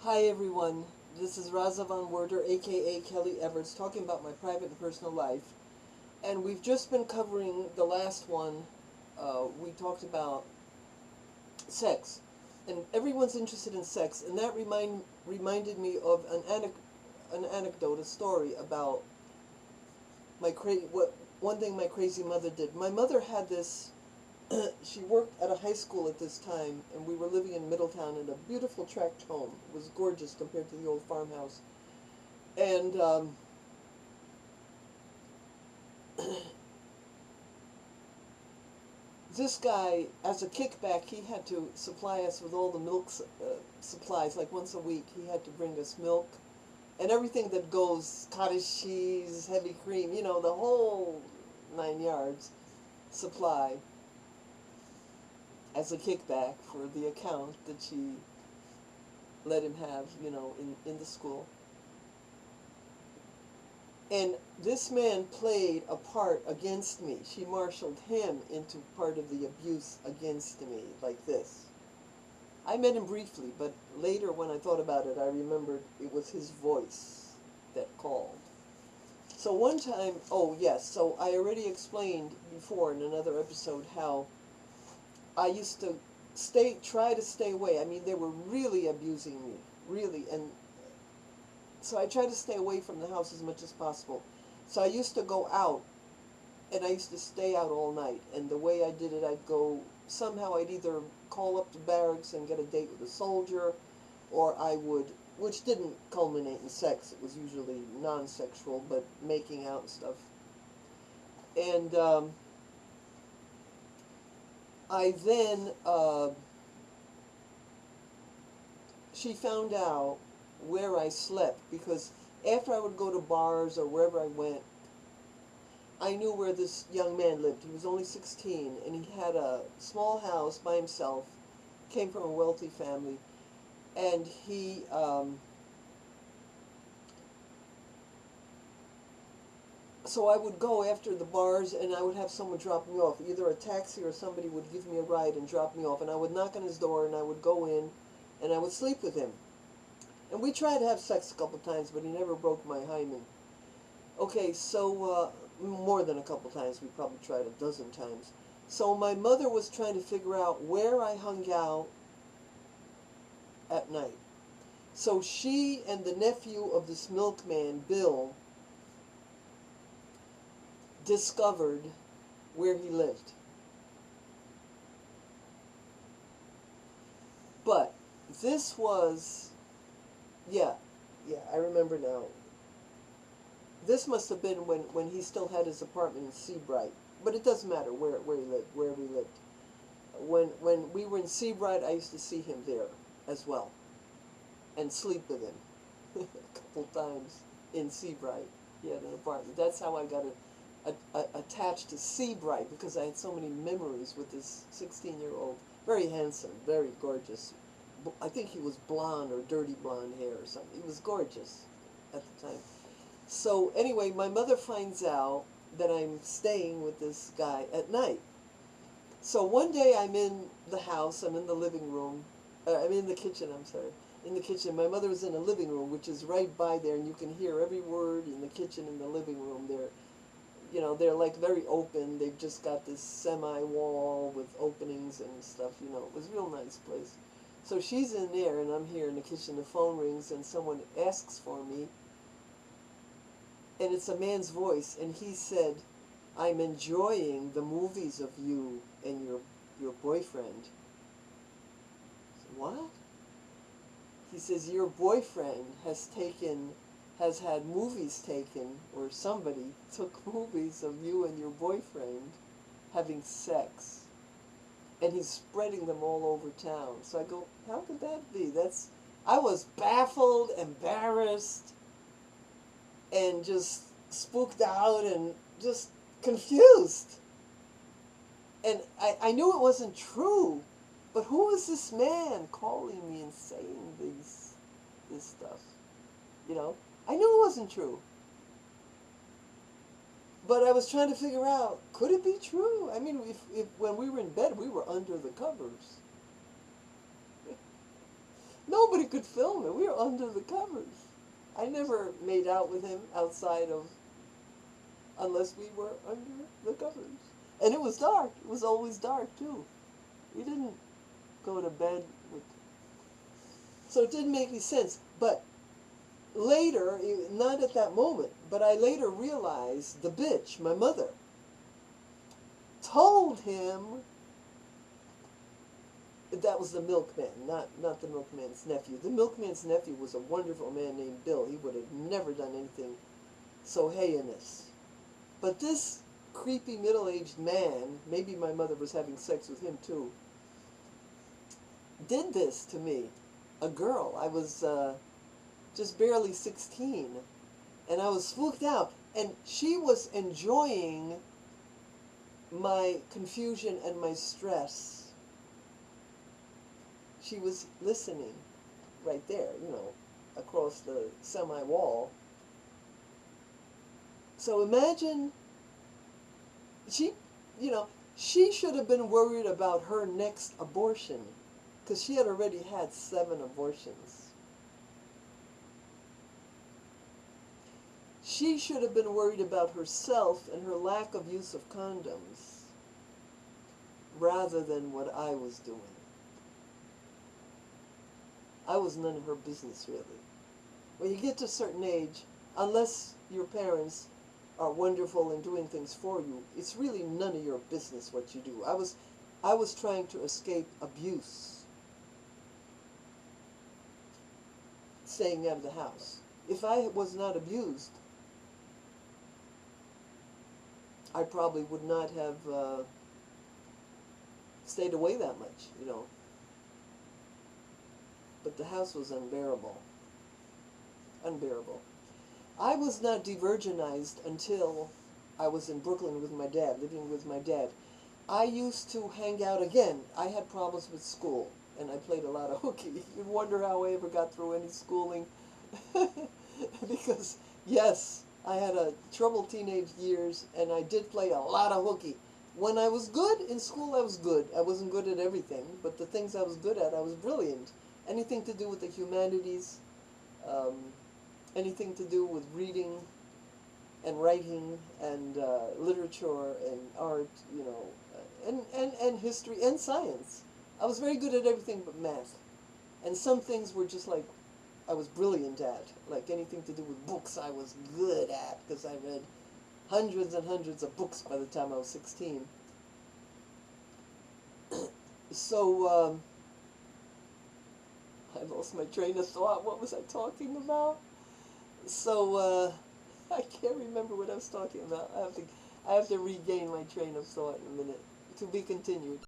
Hi everyone, this is Raza Von Werder, aka Kelly Everts, talking about my private and personal life. And we've just been covering the last one. We talked about sex. And everyone's interested in sex, and that reminded me of an anecdote, a story about one thing my crazy mother did. My mother had this. She worked at a high school at this time, and we were living in Middletown in a beautiful tract home. It was gorgeous compared to the old farmhouse. And this guy, as a kickback, he had to supply us with all the milk supplies. Like once a week, he had to bring us milk and everything that goes, cottage cheese, heavy cream, the whole 9 yards supply as a kickback for the account that she let him have, in the school. And this man played a part against me. She marshaled him into part of the abuse against me, like this. I met him briefly, but later when I thought about it, I remembered it was his voice that called. So one time, oh yes, so I already explained before in another episode how I used to try to stay away. I mean, they were really abusing me, really, and so I tried to stay away from the house as much as possible. So I used to go out, and I used to stay out all night. And the way I did it, somehow I'd either call up the barracks and get a date with a soldier, or I would, which didn't culminate in sex. It was usually non-sexual, but making out and stuff. And I then, she found out where I slept, because after I would go to bars or wherever I went, I knew where this young man lived. He was only 16, and he had a small house by himself, came from a wealthy family, and he, so I would go after the bars, and I would have someone drop me off. Either a taxi or somebody would give me a ride and drop me off, and I would knock on his door, and I would go in, and I would sleep with him. And we tried to have sex a couple times, but he never broke my hymen. Okay, so more than a couple times. We probably tried a dozen times. So my mother was trying to figure out where I hung out at night. So she and the nephew of this milkman, Bill, discovered where he lived. But this was, yeah, I remember now. This must have been when he still had his apartment in Seabright. But it doesn't matter wherever he lived. When we were in Seabright, I used to see him there as well. And sleep with him a couple times in Seabright. He had an apartment. That's how I got attached to Seabright, because I had so many memories with this 16-year-old. Very handsome, very gorgeous. I think he was blonde or dirty blonde hair or something. He was gorgeous at the time. So anyway, my mother finds out that I'm staying with this guy at night. So one day I'm in the house, I'm in the living room, I'm in the kitchen, I'm sorry, in the kitchen. My mother was in the living room, which is right by there, and you can hear every word in the kitchen, in the living room. They're like very open. They've just got this semi-wall with openings and stuff, It was a real nice place. So she's in there, and I'm here in the kitchen. The phone rings, and someone asks for me. And it's a man's voice, and he said, "I'm enjoying the movies of you and your boyfriend." I said, "What?" He says, "Your boyfriend has had movies taken, or somebody took movies of you and your boyfriend having sex, and he's spreading them all over town." So I go, how could that be? I was baffled, embarrassed, and just spooked out and just confused. And I knew it wasn't true, but who was this man calling me and saying this stuff? I knew it wasn't true. But I was trying to figure out, could it be true? I mean, if when we were in bed, we were under the covers. No, nobody could film it. We were under the covers. I never made out with him outside of, unless we were under the covers. And it was dark. It was always dark, too. We didn't go to bed with... So it didn't make any sense. But later, not at that moment, but I later realized the bitch, my mother, told him that was the milkman, not the milkman's nephew. The milkman's nephew was a wonderful man named Bill. He would have never done anything so heinous. But this creepy middle-aged man, maybe my mother was having sex with him too, did this to me, a girl. I was just barely 16, and I was spooked out, and she was enjoying my confusion and my stress. She was listening right there, you know, across the semi-wall. So imagine, she, you know, she should have been worried about her next abortion, because she had already had 7 abortions. She should have been worried about herself and her lack of use of condoms, rather than what I was doing. I was none of her business, really. When you get to a certain age, unless your parents are wonderful and doing things for you, it's really none of your business what you do. I was trying to escape abuse, staying out of the house. If I was not abused, I probably would not have stayed away that much, you know. But the house was unbearable. Unbearable. I was not de-virginized until I was in Brooklyn with my dad, living with my dad. I used to hang out again. I had problems with school, and I played a lot of hooky. You'd wonder how I ever got through any schooling. Because, yes, I had a troubled teenage years, and I did play a lot of hooky. When I was good in school, I was good. I wasn't good at everything, but the things I was good at, I was brilliant. Anything to do with the humanities, anything to do with reading and writing and literature and art, you know, and history and science. I was very good at everything but math. And some things were just like I was brilliant at. Like anything to do with books I was good at, because I read hundreds and hundreds of books by the time I was 16. So, I lost my train of thought. What was I talking about? So, I can't remember what I was talking about. I have to regain my train of thought in a minute. To be continued.